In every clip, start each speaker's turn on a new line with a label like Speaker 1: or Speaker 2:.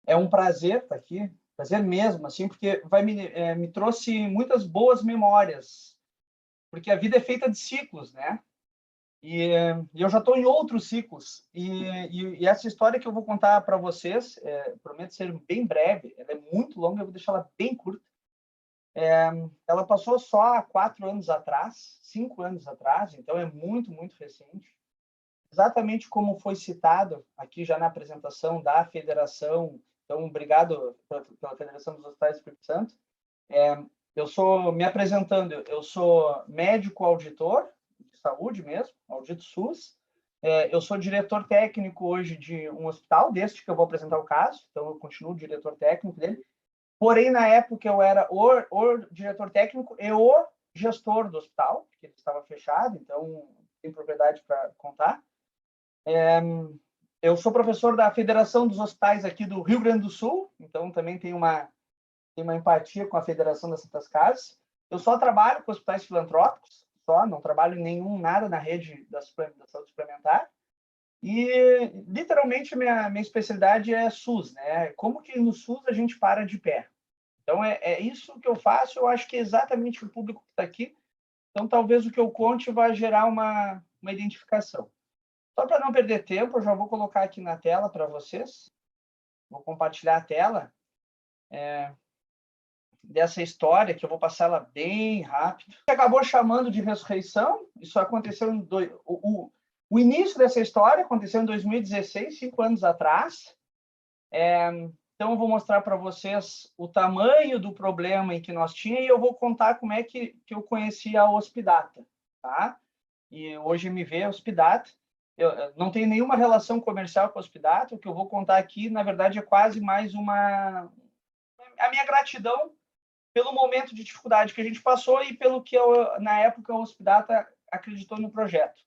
Speaker 1: É um prazer estar aqui, prazer mesmo, assim, porque me trouxe muitas boas memórias, porque a vida é feita de ciclos, né? E eu já estou em outros ciclos. E essa história que eu vou contar para vocês, prometo ser bem breve, ela é muito longa, eu vou deixar ela bem curta. Ela passou só há 4 anos atrás, 5 anos atrás, então é muito, muito recente. Exatamente como foi citado aqui já na apresentação da federação. Então, obrigado pela Federação dos Hospitais do Espírito Santo. Eu sou, me apresentando, eu sou médico auditor de saúde mesmo, audito SUS. Eu sou diretor técnico hoje de um hospital, deste que eu vou apresentar o caso, então eu continuo diretor técnico dele. Porém, na época, eu era o diretor técnico e o gestor do hospital, porque ele estava fechado, então tem propriedade para contar. Eu sou professor da Federação dos Hospitais aqui do Rio Grande do Sul, então também tenho uma empatia com a Federação das Santas Casas. Eu só trabalho com hospitais filantrópicos, só, não trabalho em nada na rede da saúde suplementar. E, literalmente, minha especialidade é SUS, né? Como que no SUS a gente para de pé? Então, é isso que eu faço, eu acho que é exatamente o público que está aqui. Então, talvez o que eu conte vai gerar uma identificação. Só para não perder tempo, eu já vou colocar aqui na tela para vocês. Vou compartilhar a tela dessa história, que eu vou passar ela bem rápido. Acabou chamando de ressurreição. Isso aconteceu o início dessa história aconteceu em 2016, 5 anos atrás. Então, eu vou mostrar para vocês o tamanho do problema em que nós tínhamos e eu vou contar como é que eu conheci a Hospidata, tá? E hoje me vê Hospidata. Eu não tenho nenhuma relação comercial com a Hospidata. O que eu vou contar aqui, na verdade, é quase mais a minha gratidão pelo momento de dificuldade que a gente passou e pelo que, na época, a Hospidata acreditou no projeto.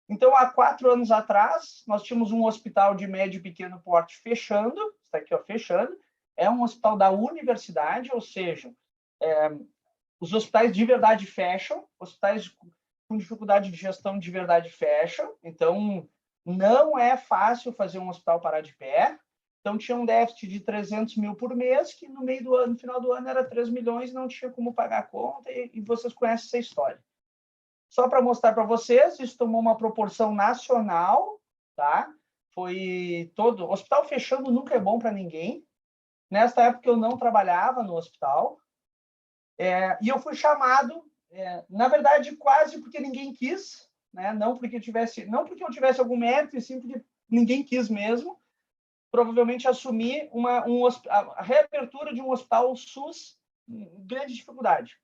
Speaker 1: Então, há 4 anos atrás, nós tínhamos um hospital de médio e pequeno porte fechando, está aqui, ó, fechando. É um hospital da universidade, ou seja, os hospitais de verdade fecham, hospitais com dificuldade de gestão de verdade fecham. Então, não é fácil fazer um hospital parar de pé. Então, tinha um déficit de 300 mil por mês, que no meio do ano, no final do ano, era 3 milhões, não tinha como pagar a conta, e vocês conhecem essa história. Só para mostrar para vocês, isso tomou uma proporção nacional, tá? Foi todo... O hospital fechando nunca é bom para ninguém. Nesta época, eu não trabalhava no hospital. E eu fui chamado, na verdade, quase porque ninguém quis, né? Não porque eu tivesse algum mérito, e sim porque ninguém quis mesmo. Provavelmente assumir a reabertura de um hospital SUS em grande dificuldade.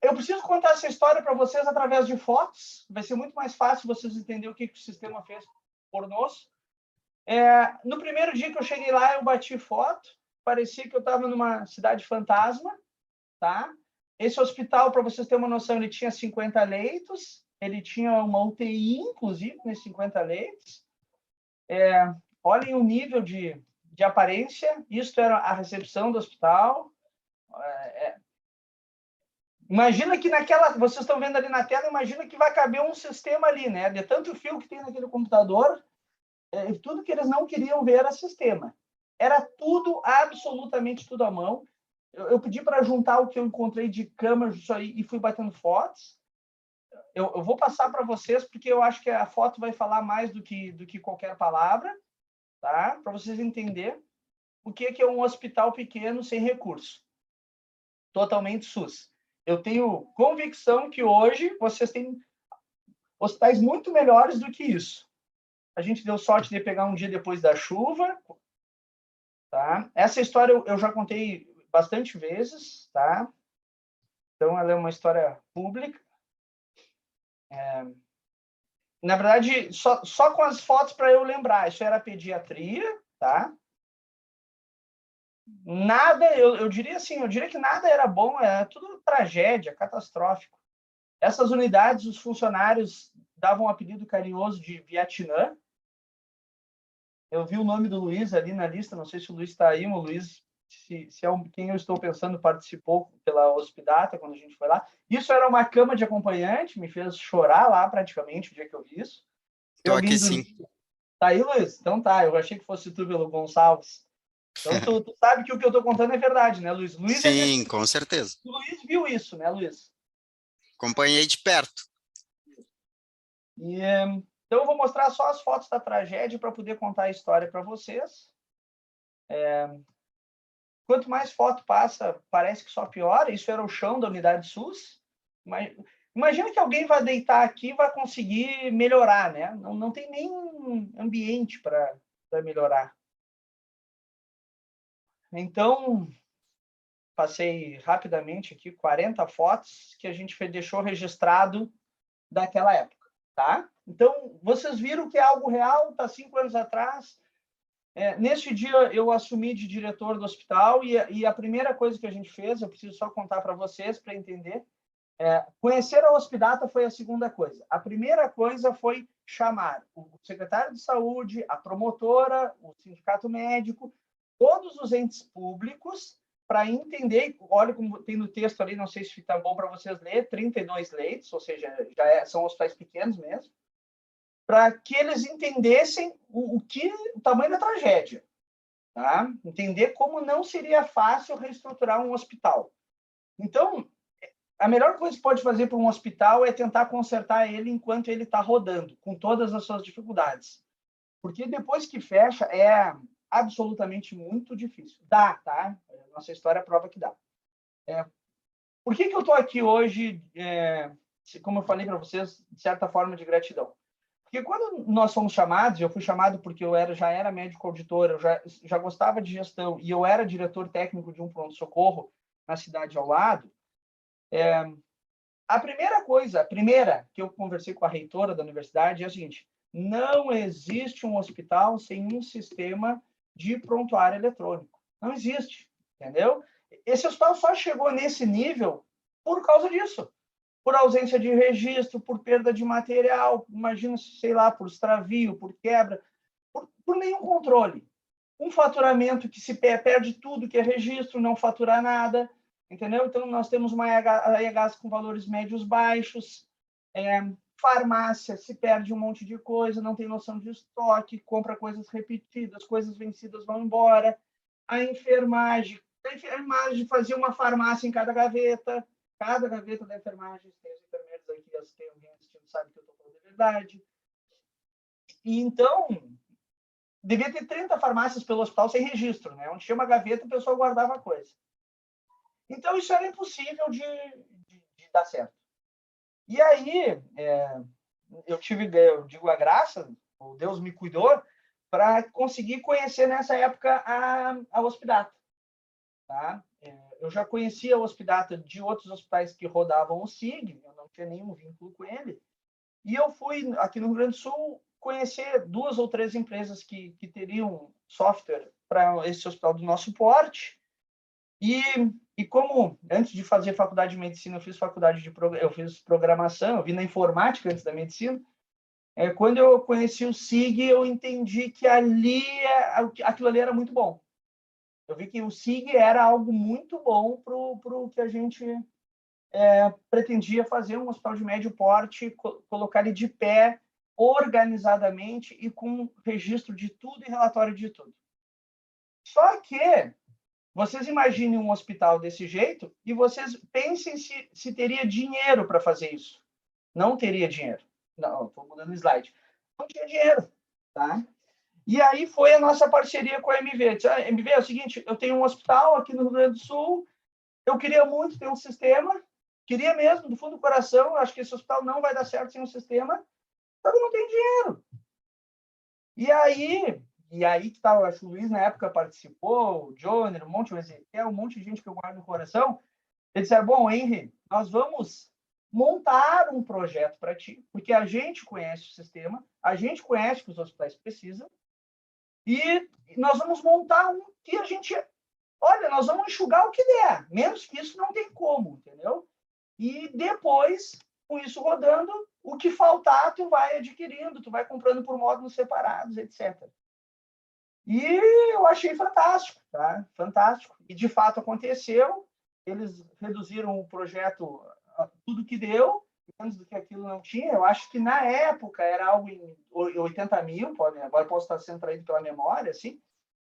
Speaker 1: Eu preciso contar essa história para vocês através de fotos. Vai ser muito mais fácil vocês entenderem o que o sistema fez por nós. No primeiro dia que eu cheguei lá, eu bati foto. Parecia que eu estava numa cidade fantasma, tá? Esse hospital, para vocês terem uma noção, ele tinha 50 leitos. Ele tinha uma UTI, inclusive, nesses 50 leitos. Olhem o nível de aparência. Isso era a recepção do hospital. Imagina que vocês estão vendo ali na tela, imagina que vai caber um sistema ali, né? De tanto fio que tem naquele computador, tudo que eles não queriam ver era sistema. Era tudo, absolutamente tudo à mão. Eu pedi para juntar o que eu encontrei de câmera e fui batendo fotos. Eu vou passar para vocês, porque eu acho que a foto vai falar mais do que qualquer palavra, tá? Para vocês entenderem o que é um hospital pequeno sem recurso. Totalmente SUS. Eu tenho convicção que hoje vocês têm hospitais muito melhores do que isso. A gente deu sorte de pegar um dia depois da chuva, tá? Essa história eu já contei bastante vezes, tá? Então, ela é uma história pública. Na verdade, só com as fotos para eu lembrar. Isso era pediatria, tá? Nada, eu diria assim, eu diria que nada era bom, era tudo tragédia, catastrófico. Essas unidades, os funcionários davam um apelido carinhoso de Vietnã. Eu vi o nome do Luiz ali na lista, não sei se o Luiz está aí, o Luiz, se é quem eu estou pensando, participou pela Hospidata quando a gente foi lá. Isso era uma cama de acompanhante, me fez chorar lá praticamente o dia que eu vi isso.
Speaker 2: Estou aqui sim.
Speaker 1: Tá aí, Luiz? Então tá, eu achei que fosse tu pelo Gonçalves. Então, tu sabe que o que eu estou contando é verdade, né, Luiz? Luiz é
Speaker 2: Sim, com certeza.
Speaker 1: o Luiz viu isso, né, Luiz?
Speaker 2: Acompanhei de perto.
Speaker 1: E, então, eu vou mostrar só as fotos da tragédia para poder contar a história para vocês. Quanto mais foto passa, parece que só piora. Isso era o chão da unidade SUS. Mas imagina que alguém vai deitar aqui e vai conseguir melhorar, né? Não tem nem ambiente para melhorar. Então, passei rapidamente aqui 40 fotos que a gente deixou registrado daquela época, tá? Então, vocês viram que é algo real, tá 5 anos atrás. Neste dia, eu assumi de diretor do hospital e a primeira coisa que a gente fez, eu preciso só contar para vocês para entender, conhecer a Hospidata foi a segunda coisa. A primeira coisa foi chamar o secretário de saúde, a promotora, o sindicato médico, todos os entes públicos para entender, olha como tem no texto ali, não sei se está bom para vocês ler, 32 leitos, ou seja, são hospitais pequenos mesmo, para que eles entendessem o tamanho da tragédia, tá? Entender como não seria fácil reestruturar um hospital. Então, a melhor coisa que pode fazer para um hospital é tentar consertar ele enquanto ele está rodando, com todas as suas dificuldades. Porque depois que fecha, é absolutamente muito difícil. Dá, tá? Nossa história prova que dá. Por que eu estou aqui hoje, como eu falei para vocês, de certa forma de gratidão? Porque quando nós fomos chamados, eu fui chamado porque eu já era médico auditor, eu já gostava de gestão e eu era diretor técnico de um pronto-socorro na cidade ao lado. A primeira que eu conversei com a reitora da universidade é a seguinte: não existe um hospital sem um sistema de prontuário eletrônico. Não existe, entendeu? Esse hospital só chegou nesse nível por causa disso. Por ausência de registro, por perda de material, imagina, sei lá, por extravio, por quebra, por nenhum controle. Um faturamento que se perde tudo que é registro, não faturar nada, entendeu? Então, nós temos uma IHS com valores médios baixos, farmácia, se perde um monte de coisa, não tem noção de estoque, compra coisas repetidas, coisas vencidas vão embora. A enfermagem fazia uma farmácia em cada gaveta da enfermagem, tem os enfermeiros aqui, se tem alguém assistindo, sabe que eu estou falando de verdade. E então, devia ter 30 farmácias pelo hospital sem registro, né? Onde tinha uma gaveta, o pessoal guardava a coisa. Então, isso era impossível de dar certo. E aí, eu digo a graça, o Deus me cuidou, para conseguir conhecer nessa época a Hospidata. Tá? Eu já conhecia a Hospidata de outros hospitais que rodavam o SIG, eu não tinha nenhum vínculo com ele. E eu fui, aqui no Rio Grande do Sul, conhecer 2 ou 3 empresas que teriam software para esse hospital do nosso porte. E como, antes de fazer faculdade de medicina, eu fiz programação, eu vim na informática antes da medicina, quando eu conheci o SIG, eu entendi que aquilo ali era muito bom. Eu vi que o SIG era algo muito bom para o que a gente pretendia fazer, um hospital de médio porte, colocar ele de pé, organizadamente e com registro de tudo e relatório de tudo. Só que vocês imaginem um hospital desse jeito e vocês pensem se teria dinheiro para fazer isso. Não teria dinheiro. Não, estou mudando o slide. Não tinha dinheiro, tá? E aí foi a nossa parceria com a MV. MV é o seguinte, eu tenho um hospital aqui no Rio Grande do Sul, eu queria muito ter um sistema, queria mesmo, do fundo do coração, acho que esse hospital não vai dar certo sem um sistema, só que não tem dinheiro. E aí que tal, acho que o Luiz na época participou, o Johnny, o Ezequiel, um monte de gente que eu guardo no coração. Eles disseram, bom, Henry, nós vamos montar um projeto para ti, porque a gente conhece o sistema, a gente conhece o que os hospitais precisam, e nós vamos montar um que a gente... Olha, nós vamos enxugar o que der, menos que isso não tem como, entendeu? E depois, com isso rodando, o que faltar, tu vai adquirindo, tu vai comprando por módulos separados, etc. E eu achei fantástico, tá? Fantástico. E, de fato, aconteceu. Eles reduziram o projeto a tudo que deu, menos do que aquilo não tinha. Eu acho que, na época, era algo em 80 mil, agora posso estar sendo traído pela memória, assim.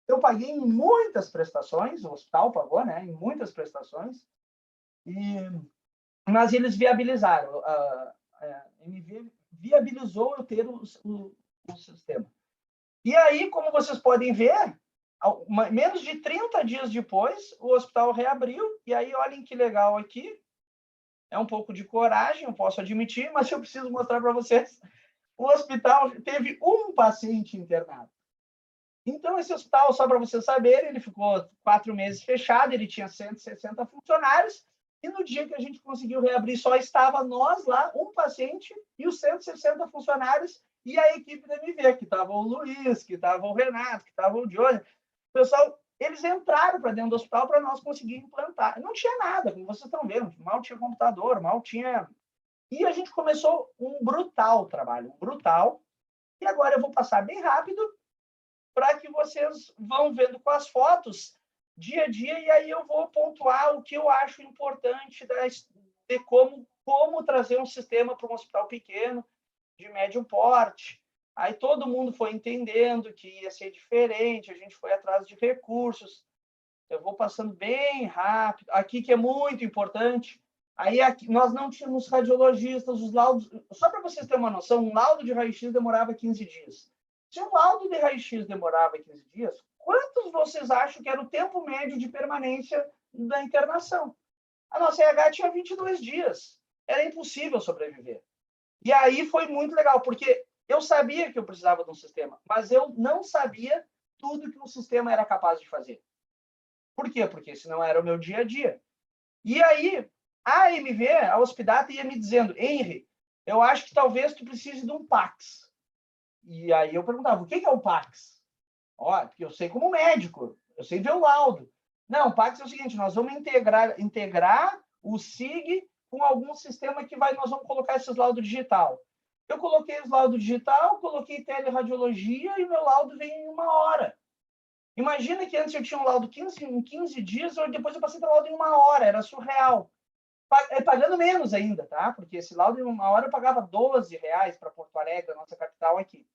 Speaker 1: Eu paguei em muitas prestações, o hospital pagou, né, em muitas prestações, mas eles viabilizaram, a MV viabilizou eu ter o sistema. E aí, como vocês podem ver, menos de 30 dias depois, o hospital reabriu, e aí olhem que legal aqui, é um pouco de coragem, eu posso admitir, mas eu preciso mostrar para vocês. O hospital teve um paciente internado. Então, esse hospital, só para vocês saberem, ele ficou 4 meses fechado, ele tinha 160 funcionários, e no dia que a gente conseguiu reabrir, só estava nós lá, um paciente e os 160 funcionários, e a equipe da MV, que estava o Luiz, que estava o Renato, que estava o Johnny. O pessoal, eles entraram para dentro do hospital para nós conseguir implantar. Não tinha nada, como vocês estão vendo, mal tinha computador, mal tinha... E a gente começou um brutal trabalho, um brutal. E agora eu vou passar bem rápido para que vocês vão vendo com as fotos dia a dia, e aí eu vou pontuar o que eu acho importante de como trazer um sistema para um hospital pequeno, de médio porte. Aí todo mundo foi entendendo que ia ser diferente, a gente foi atrás de recursos. Eu vou passando bem rápido. Aqui que é muito importante. Aí aqui, nós não tínhamos radiologistas, os laudos... Só para vocês terem uma noção, um laudo de raio-x demorava 15 dias. Se um laudo de raio-x demorava 15 dias, quantos vocês acham que era o tempo médio de permanência da internação? A nossa EH tinha 22 dias. Era impossível sobreviver. E aí foi muito legal, porque eu sabia que eu precisava de um sistema, mas eu não sabia tudo que o sistema era capaz de fazer. Por quê? Porque esse não era o meu dia a dia. E aí, a MV, a Hospidata, ia me dizendo, Henry, eu acho que talvez tu precise de um PAX. E aí eu perguntava, o que é o PAX? Ó, porque eu sei como médico, eu sei ver o laudo. Não, o PAX é o seguinte, nós vamos integrar o SIG com algum sistema que nós vamos colocar esses laudos digital. Eu coloquei os laudos digital, coloquei teleradiologia e o meu laudo veio em 1 hora. Imagina que antes eu tinha um laudo em 15 dias, depois eu passei para o laudo em 1 hora, era surreal. Pagando menos ainda, tá? Porque esse laudo em 1 hora eu pagava R$12 para Porto Alegre, a nossa capital aqui.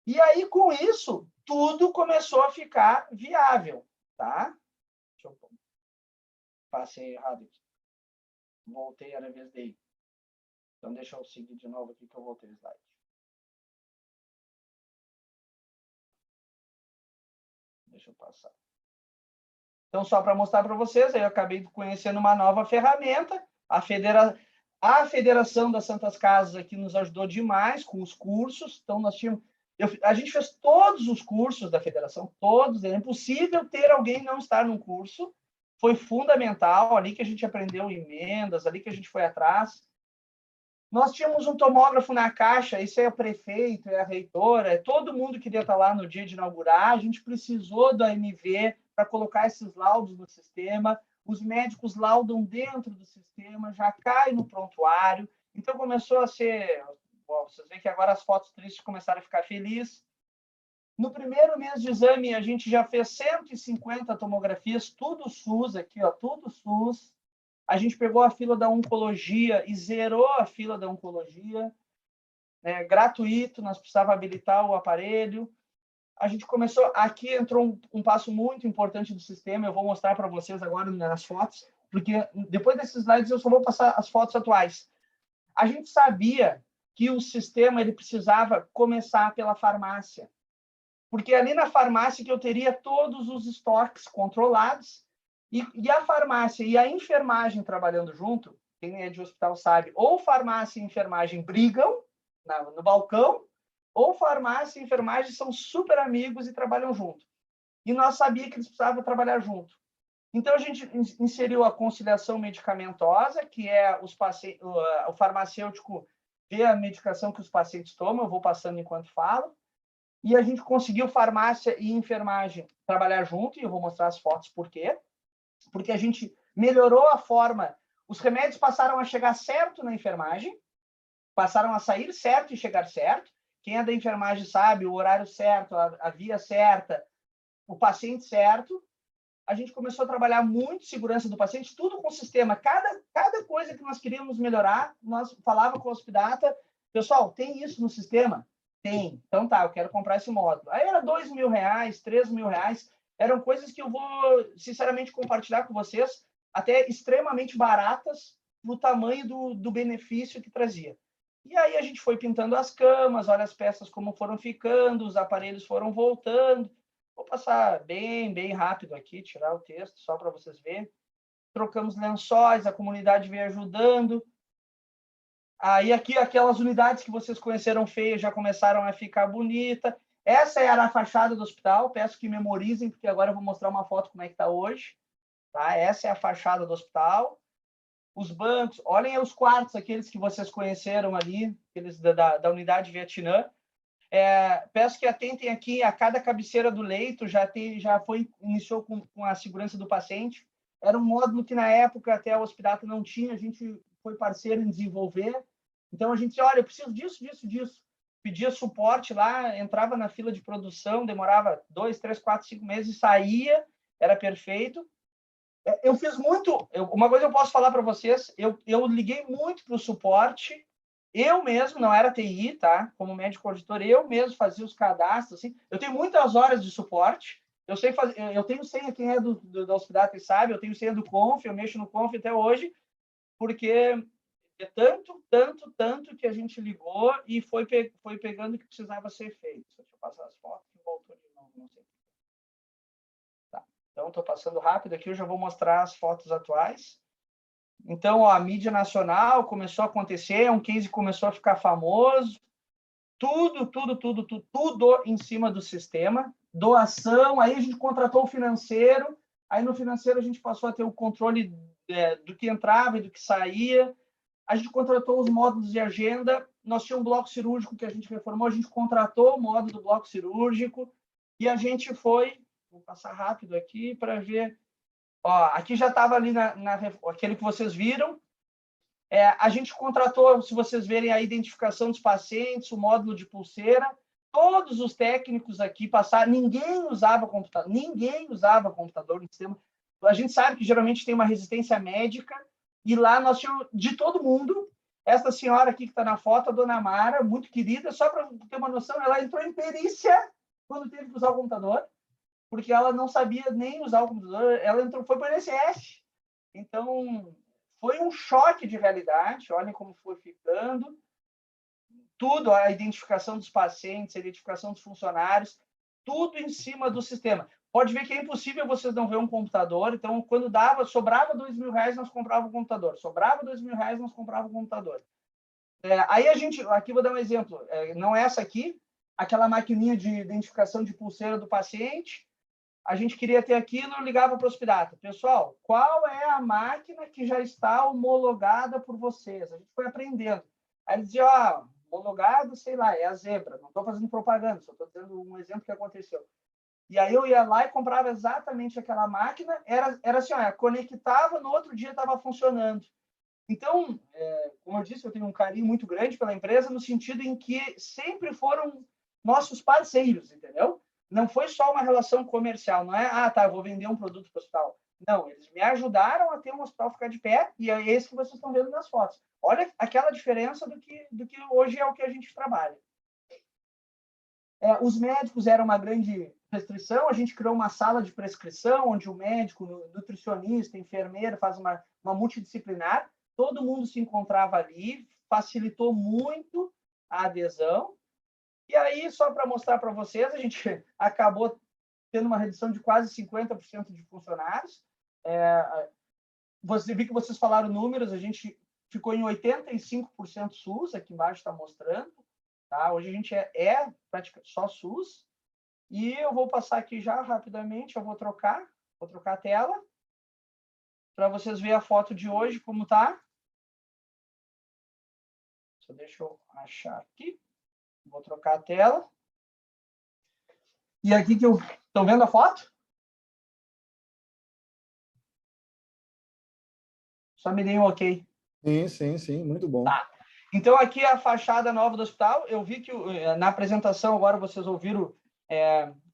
Speaker 1: E aí, com isso, tudo começou a ficar viável, tá? Deixa eu... Passei errado aqui. Voltei, era a vez dele. Então, deixa eu seguir de novo aqui que eu voltei o slide. Deixa eu passar. Então, só para mostrar para vocês, aí eu acabei conhecendo uma nova ferramenta. A Federação das Santas Casas aqui nos ajudou demais com os cursos. Então, nós tínhamos... A gente fez todos os cursos da federação, todos. É impossível ter alguém não estar num curso. Foi fundamental, ali que a gente aprendeu emendas, ali que a gente foi atrás. Nós tínhamos um tomógrafo na caixa, isso é o prefeito, é a reitora, todo mundo queria estar lá no dia de inaugurar. A gente precisou da MV para colocar esses laudos no sistema. Os médicos laudam dentro do sistema, já cai no prontuário. Então, começou a ser... Bom, vocês veem que agora as fotos tristes começaram a ficar felizes. No primeiro mês de exame, a gente já fez 150 tomografias, tudo SUS aqui, ó, tudo SUS. A gente pegou a fila da oncologia e zerou a fila da oncologia. Gratuito, nós precisávamos habilitar o aparelho. A gente começou... Aqui entrou um passo muito importante do sistema, eu vou mostrar para vocês agora nas fotos, porque depois desses slides eu só vou passar as fotos atuais. A gente sabia que o sistema ele precisava começar pela farmácia, porque ali na farmácia que eu teria todos os estoques controlados, e a farmácia e a enfermagem trabalhando junto, quem é de hospital sabe, ou farmácia e enfermagem brigam no balcão, ou farmácia e enfermagem são super amigos e trabalham junto. E nós sabíamos que eles precisavam trabalhar junto. Então, a gente inseriu a conciliação medicamentosa, que é o farmacêutico vê a medicação que os pacientes tomam, eu vou passando enquanto falo, e a gente conseguiu farmácia e enfermagem trabalhar junto, e eu vou mostrar as fotos por quê. Porque a gente melhorou a forma, os remédios passaram a chegar certo na enfermagem, passaram a sair certo e chegar certo. Quem é da enfermagem sabe o horário certo, a via certa, o paciente certo. A gente começou a trabalhar muito segurança do paciente, tudo com o sistema. Cada coisa que nós queríamos melhorar, nós falava com o Hospidata, pessoal, tem isso no sistema? Tem. Então tá, eu quero comprar esse módulo. Aí era R$2.000, R$3.000. Eram coisas que eu vou, sinceramente, compartilhar com vocês, até extremamente baratas no tamanho do benefício que trazia. E aí a gente foi pintando as camas, olha as peças como foram ficando, os aparelhos foram voltando. Vou passar bem rápido aqui, tirar o texto só para vocês verem. Trocamos lençóis, a comunidade veio ajudando. Aí aqui aquelas unidades que vocês conheceram feias já começaram a ficar bonita. Essa era a fachada do hospital. Peço que memorizem, porque agora eu vou mostrar uma foto como é que está hoje. Tá? Essa é a fachada do hospital. Os bancos, olhem os quartos, aqueles que vocês conheceram ali, aqueles da unidade Vietnã. Peço que atentem aqui a cada cabeceira do leito, iniciou com a segurança do paciente. Era um módulo que, na época, até o hospital não tinha, a gente foi parceiro em desenvolver. Então, a gente disse, olha, eu preciso disso. Pedia suporte lá, entrava na fila de produção, demorava 2, 3, 4, 5 meses, saía, era perfeito. Eu fiz muito... uma coisa eu posso falar para vocês, eu liguei muito para o suporte, eu mesmo, não era TI, tá? Como médico auditor, eu mesmo fazia os cadastros, assim. Eu tenho muitas horas de suporte, eu tenho senha, quem é do hospital que sabe, eu tenho senha do Conf, eu mexo no Conf até hoje, porque é tanto que a gente ligou e foi pegando o que precisava ser feito. Deixa eu passar as fotos e voltou de novo, não sei. Tá. Então, estou passando rápido aqui, eu já vou mostrar as fotos atuais. Então, ó, a mídia nacional começou a acontecer, um case começou a ficar famoso, tudo em cima do sistema, doação, aí a gente contratou o financeiro, aí no financeiro a gente passou a ter o controle do que entrava e do que saía, a gente contratou os módulos de agenda, nós tínhamos um bloco cirúrgico que a gente reformou, a gente contratou o módulo do bloco cirúrgico, e a gente foi, vou passar rápido aqui para ver, ó, aqui já estava ali aquele que vocês viram, a gente contratou, se vocês verem, a identificação dos pacientes, o módulo de pulseira, todos os técnicos aqui passaram, ninguém usava computador no sistema. A gente sabe que geralmente tem uma resistência médica, e lá nós tínhamos de todo mundo. Essa senhora aqui que está na foto, a dona Mara, muito querida, só para ter uma noção, ela entrou em perícia quando teve que usar o computador, porque ela não sabia nem usar o computador, ela foi para o INSS. Então, foi um choque de realidade, olhem como foi ficando. Tudo, a identificação dos pacientes, a identificação dos funcionários, tudo em cima do sistema. Pode ver que é impossível vocês não ver um computador, então, quando sobrava R$2.000, nós comprávamos um computador. Sobrava R$2.000, nós comprávamos um computador. Aí aqui vou dar um exemplo, não é essa aqui, aquela maquininha de identificação de pulseira do paciente, a gente queria ter aquilo, eu ligava para o hospital. Pessoal, qual é a máquina que já está homologada por vocês? A gente foi aprendendo. Aí eles diziam, homologado, sei lá, é a Zebra. Não estou fazendo propaganda, só estou dando um exemplo que aconteceu. E aí eu ia lá e comprava exatamente aquela máquina, era assim, conectava, no outro dia estava funcionando. Então, como eu disse, eu tenho um carinho muito grande pela empresa, no sentido em que sempre foram nossos parceiros, entendeu? Não foi só uma relação comercial, não é, eu vou vender um produto para o hospital. Não, eles me ajudaram a ter um hospital ficar de pé, e é esse que vocês estão vendo nas fotos. Olha aquela diferença do que hoje é o que a gente trabalha. Os médicos eram uma grande restrição, a gente criou uma sala de prescrição, onde o médico, nutricionista, enfermeiro, faz uma multidisciplinar, todo mundo se encontrava ali, facilitou muito a adesão. E aí, só para mostrar para vocês, a gente acabou tendo uma redução de quase 50% de funcionários. Vi que vocês falaram números, a gente ficou em 85% SUS, aqui embaixo está mostrando. Tá? Hoje a gente é praticamente só SUS. E eu vou passar aqui já rapidamente, eu vou trocar a tela, para vocês verem a foto de hoje, como está. Só deixa eu achar aqui. Vou trocar a tela. E aqui que eu... Estão vendo a foto? Só me deem um ok.
Speaker 3: Sim, muito bom.
Speaker 1: Tá. Então, aqui é a fachada nova do hospital. Eu vi que na apresentação, agora vocês ouviram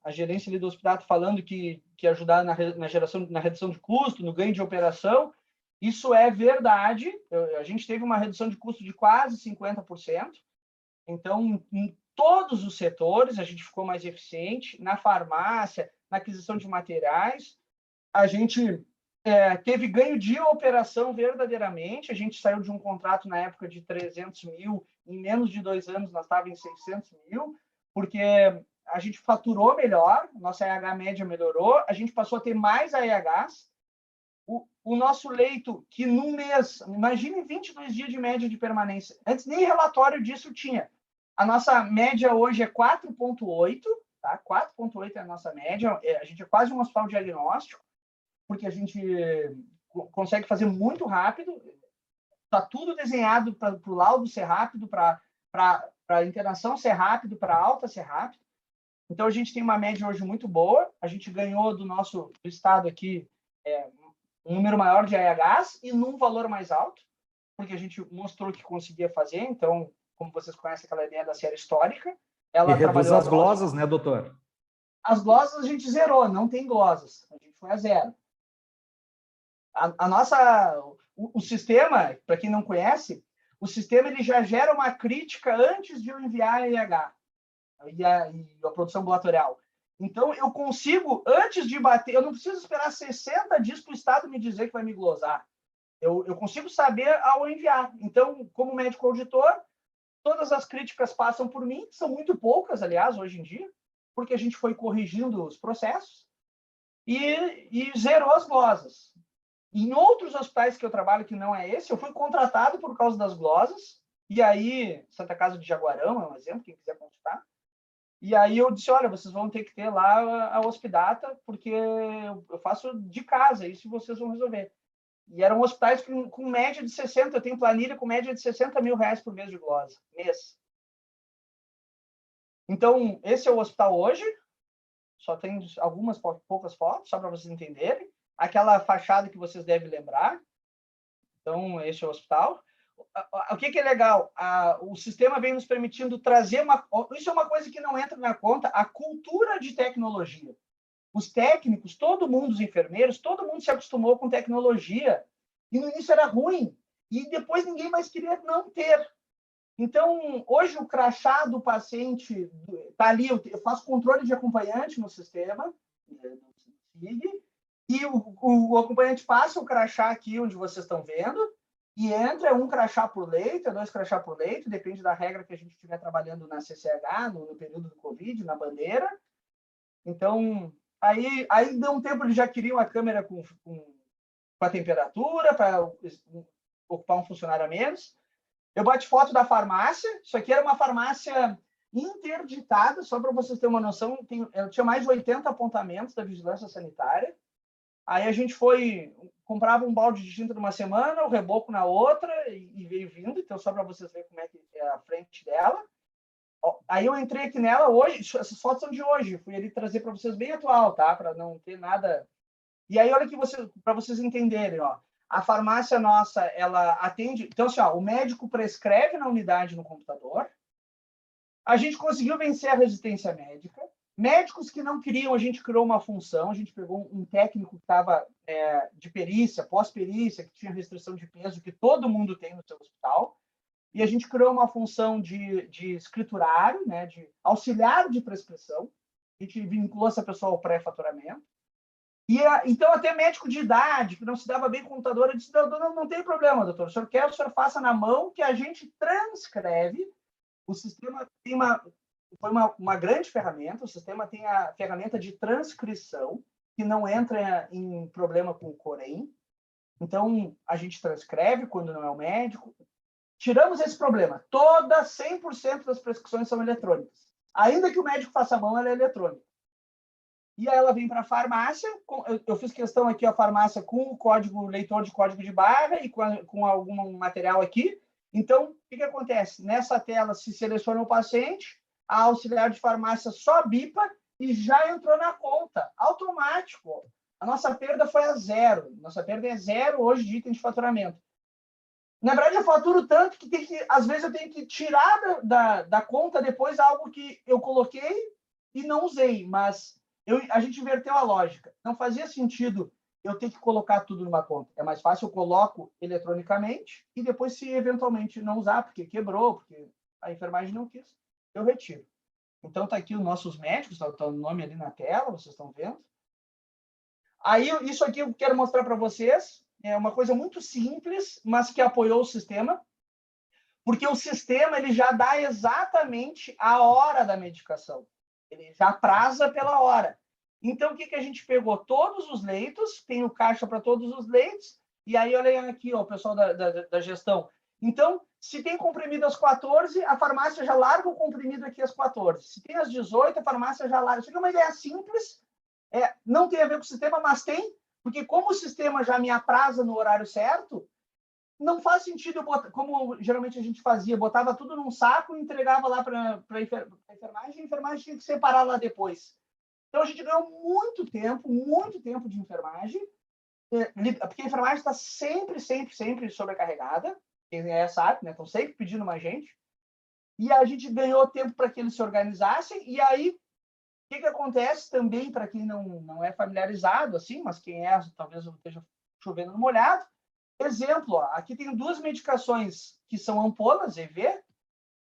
Speaker 1: a gerência ali do hospital falando que ajudar na redução de custo, no ganho de operação. Isso é verdade. A gente teve uma redução de custo de quase 50%. Então, todos os setores, a gente ficou mais eficiente, na farmácia, na aquisição de materiais, a gente teve ganho de operação verdadeiramente, a gente saiu de um contrato na época de 300 mil, em menos de 2 anos nós estávamos em 600 mil, porque a gente faturou melhor, nossa AEH média melhorou, a gente passou a ter mais AEHs, o nosso leito, que num mês, imagine 22 dias de média de permanência, antes nem relatório disso tinha. A nossa média hoje é 4,8, tá? 4,8 é a nossa média, a gente é quase um hospital diagnóstico, porque a gente consegue fazer muito rápido, está tudo desenhado para o laudo ser rápido, para a internação ser rápido, para a alta ser rápido. Então, a gente tem uma média hoje muito boa, a gente ganhou do estado aqui um número maior de AEHs e num valor mais alto, porque a gente mostrou que conseguia fazer. Então, como vocês conhecem aquela ideia da série histórica, ela
Speaker 4: e reduz as glosas, né, doutor?
Speaker 1: As glosas a gente zerou, não tem glosas, a gente foi a zero. O sistema, para quem não conhece, o sistema ele já gera uma crítica antes de eu enviar a AEH e a produção ambulatorial. Então, eu consigo, antes de bater, eu não preciso esperar 60 dias para o Estado me dizer que vai me glosar. Eu consigo saber ao enviar. Então, como médico auditor, todas as críticas passam por mim, são muito poucas, aliás, hoje em dia, porque a gente foi corrigindo os processos e zerou as glosas. Em outros hospitais que eu trabalho, que não é esse, eu fui contratado por causa das glosas, e aí, Santa Casa de Jaguarão é um exemplo, quem quiser consultar. E aí eu disse, olha, vocês vão ter que ter lá a Hospidata, porque eu faço de casa, isso vocês vão resolver. E eram hospitais com média de 60, eu tenho planilha com média de 60 mil reais por mês de glosa, mês. Então, esse é o hospital hoje, só tem algumas poucas fotos, só para vocês entenderem. Aquela fachada que vocês devem lembrar. Então, esse é o hospital. O que é legal? O sistema vem nos permitindo trazer isso é uma coisa que não entra na conta, a cultura de tecnologia. Os técnicos, todo mundo, os enfermeiros, todo mundo se acostumou com tecnologia. E no início era ruim. E depois ninguém mais queria não ter. Então, hoje o crachá do paciente está ali, eu faço controle de acompanhante no sistema, e o acompanhante passa o crachá aqui onde vocês estão vendo, e entra um crachá por leito, 2 crachá por leito, depende da regra que a gente estiver trabalhando na CCH, no período do Covid, na bandeira. Então, aí deu um tempo, eles já queriam a câmera com a temperatura, para ocupar um funcionário a menos. Eu bati foto da farmácia, isso aqui era uma farmácia interditada, só para vocês terem uma noção, eu tinha mais de 80 apontamentos da vigilância sanitária. Aí a gente comprava um balde de tinta numa semana, o reboco na outra, e veio vindo, então só para vocês verem como é que é a frente dela. Aí eu entrei aqui nela hoje, essas fotos são de hoje, fui ali trazer para vocês bem atual, tá? Para não ter nada. E aí, olha aqui, para vocês entenderem, ó. A farmácia nossa, ela atende... Então, assim, ó, o médico prescreve na unidade no computador. A gente conseguiu vencer a resistência médica. Médicos que não queriam, a gente criou uma função. A gente pegou um técnico que estava de perícia, pós-perícia, que tinha restrição de peso, que todo mundo tem no seu hospital. E a gente criou uma função de escriturário, né, de auxiliar de prescrição. A gente vinculou essa pessoa ao pré-faturamento. Então, até médico de idade, que não se dava bem com o computador, eu disse, não tem problema, doutor. O senhor quer, o senhor faça na mão, que a gente transcreve. O sistema foi uma grande ferramenta. O sistema tem a ferramenta de transcrição, que não entra em problema com o Corém. Então, a gente transcreve quando não é o médico. Tiramos esse problema. 100% das prescrições são eletrônicas. Ainda que o médico faça a mão, ela é eletrônica. E aí ela vem para a farmácia, eu fiz questão aqui a farmácia com o código, leitor de código de barra e com algum material aqui. Então, o que acontece? Nessa tela se seleciona o paciente, a auxiliar de farmácia só bipa e já entrou na conta, automático. A nossa perda foi a zero. Nossa perda é zero hoje de item de faturamento. Na verdade, eu faturo tanto que às vezes eu tenho que tirar da conta depois algo que eu coloquei e não usei, mas a gente inverteu a lógica. Não fazia sentido eu ter que colocar tudo numa conta. É mais fácil, eu coloco eletronicamente e depois, se eventualmente não usar, porque quebrou, porque a enfermagem não quis, eu retiro. Então, está aqui os nossos médicos, está o nome ali na tela, vocês estão vendo. Aí, isso aqui eu quero mostrar para vocês, é uma coisa muito simples, mas que apoiou o sistema, porque o sistema ele já dá exatamente a hora da medicação. Ele já atrasa pela hora. Então, o que a gente pegou? Todos os leitos, tem o caixa para todos os leitos, e aí, olha aqui, ó, o pessoal da gestão. Então, se tem comprimido às 14, a farmácia já larga o comprimido aqui às 14. Se tem às 18, a farmácia já larga. Isso aqui é uma ideia simples, não tem a ver com o sistema, mas tem, porque como o sistema já me atrasa no horário certo, não faz sentido eu botar, como geralmente a gente fazia, botava tudo num saco e entregava lá para a enfermagem, e a enfermagem tinha que separar lá depois. Então, a gente ganhou muito tempo de enfermagem, porque a enfermagem está sempre sobrecarregada, quem sabe, né? Estão sempre pedindo mais gente, e a gente ganhou tempo para que eles se organizassem, e aí, o que acontece também, para quem não é familiarizado, assim, mas quem é, talvez eu esteja chovendo no molhado. Exemplo, ó, aqui tem 2 medicações que são ampolas, EV,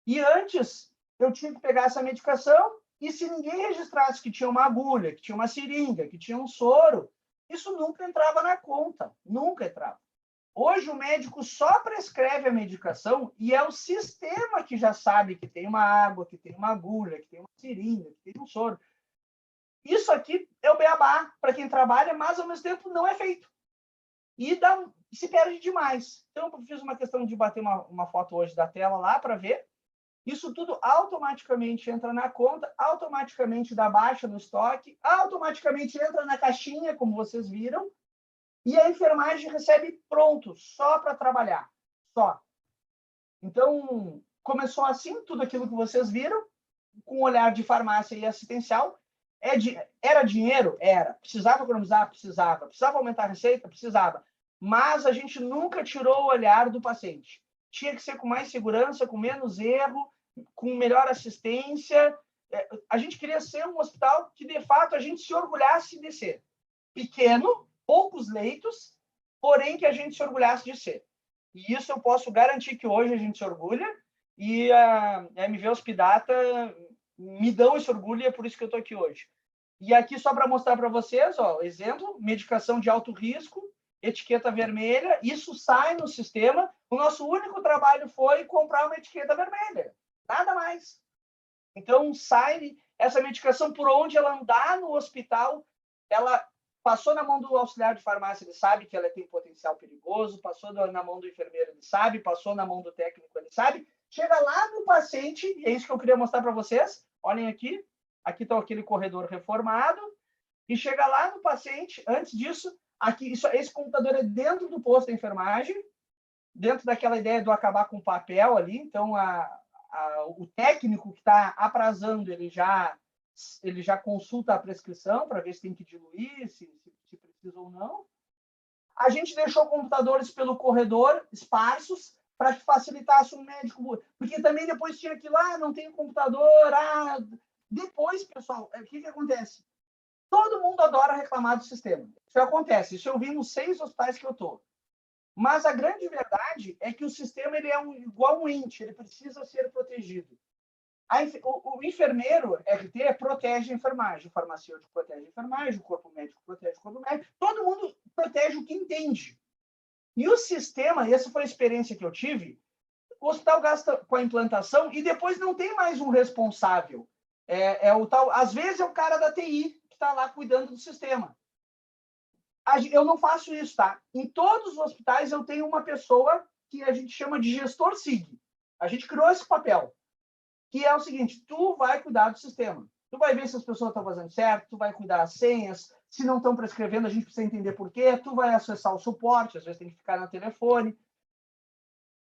Speaker 1: e antes eu tinha que pegar essa medicação e se ninguém registrasse que tinha uma agulha, que tinha uma seringa, que tinha um soro, isso nunca entrava na conta, nunca entrava. Hoje o médico só prescreve a medicação e é o sistema que já sabe que tem uma água, que tem uma agulha, que tem uma seringa, que tem um soro. Isso aqui é o beabá para quem trabalha, mas ao mesmo tempo não é feito. E se perde demais. Então, eu fiz uma questão de bater uma foto hoje da tela lá para ver. Isso tudo automaticamente entra na conta, automaticamente dá baixa no estoque, automaticamente entra na caixinha, como vocês viram, e a enfermagem recebe pronto, só para trabalhar. Só. Então, começou assim, tudo aquilo que vocês viram, com o olhar de farmácia e assistencial. Era dinheiro? Era. Precisava economizar? Precisava. Precisava aumentar a receita? Precisava. Mas a gente nunca tirou o olhar do paciente. Tinha que ser com mais segurança, com menos erro, com melhor assistência. A gente queria ser um hospital que, de fato, a gente se orgulhasse de ser. Pequeno, poucos leitos, porém que a gente se orgulhasse de ser. E isso eu posso garantir que hoje a gente se orgulha, e a MV Hospidata me dão esse orgulho, e é por isso que eu estou aqui hoje. E aqui, só para mostrar para vocês, ó, exemplo, medicação de alto risco, etiqueta vermelha, isso sai no sistema. O nosso único trabalho foi comprar uma etiqueta vermelha, nada mais. Então, sai essa medicação por onde ela andar no hospital, ela passou na mão do auxiliar de farmácia, ele sabe que ela tem potencial perigoso, passou na mão do enfermeiro, ele sabe, passou na mão do técnico, ele sabe, chega lá no paciente, e é isso que eu queria mostrar para vocês, olhem aqui está aquele corredor reformado, e chega lá no paciente, antes disso, aqui, esse computador é dentro do posto da enfermagem, dentro daquela ideia do acabar com o papel ali, então o técnico que está aprazando, ele já consulta a prescrição para ver se tem que diluir, se precisa ou não. A gente deixou computadores pelo corredor, esparsos, para que facilitasse o médico, porque também depois tinha que ir lá, não tem computador, depois, pessoal, o que acontece? Todo mundo adora reclamar do sistema. Isso acontece, isso eu vi nos 6 hospitais que eu estou. Mas a grande verdade é que o sistema ele é igual um ente, ele precisa ser protegido. O enfermeiro RT protege a enfermagem, o farmacêutico protege a enfermagem, o corpo médico protege o corpo médico, todo mundo protege o que entende. E o sistema, essa foi a experiência que eu tive, o hospital gasta com a implantação e depois não tem mais um responsável. Às vezes é o cara da TI que está lá cuidando do sistema. Eu não faço isso, tá? Em todos os hospitais eu tenho uma pessoa que a gente chama de gestor SIG. A gente criou esse papel, que é o seguinte, tu vai cuidar do sistema. Tu vai ver se as pessoas estão fazendo certo, tu vai cuidar das senhas, se não estão prescrevendo, a gente precisa entender por quê, tu vai acessar o suporte, às vezes tem que ficar no telefone.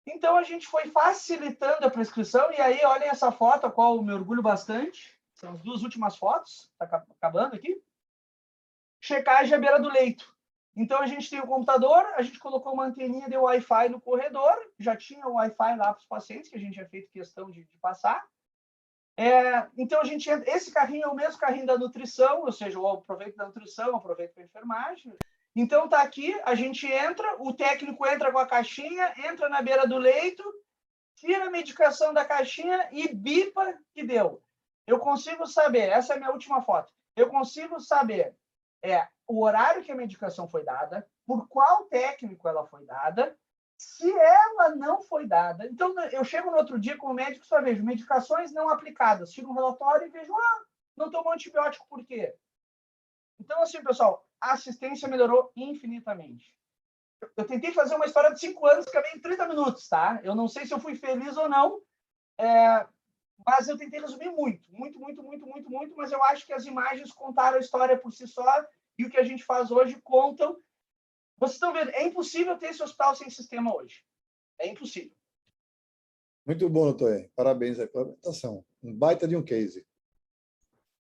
Speaker 1: Então, a gente foi facilitando a prescrição, e aí, olhem essa foto, a qual eu me orgulho bastante, são as 2 últimas fotos, está acabando aqui. Checagem à beira do leito. Então, a gente tem o computador, a gente colocou uma anteninha de Wi-Fi no corredor, já tinha o Wi-Fi lá para os pacientes, que a gente tinha feito questão de passar. Então, esse carrinho é o mesmo carrinho da nutrição, ou seja, eu aproveito da nutrição, aproveito para a enfermagem. Então, está aqui, a gente entra, o técnico entra com a caixinha, entra na beira do leito, tira a medicação da caixinha e bipa que deu. Eu consigo saber, essa é a minha última foto, eu consigo saber o horário que a medicação foi dada, por qual técnico ela foi dada, se ela não foi dada. Então, eu chego no outro dia como médico e só vejo medicações não aplicadas. Tiro um relatório e vejo, não tomou antibiótico por quê? Então, assim, pessoal, a assistência melhorou infinitamente. Eu tentei fazer uma história de 5 anos, acabei em 30 minutos, tá? Eu não sei se eu fui feliz ou não, mas eu tentei resumir muito, mas eu acho que as imagens contaram a história por si só e o que a gente faz hoje contam. Vocês estão vendo, é impossível ter esse hospital sem sistema hoje. É impossível.
Speaker 3: Muito bom, doutor. Parabéns aí pela apresentação. Um baita de um case.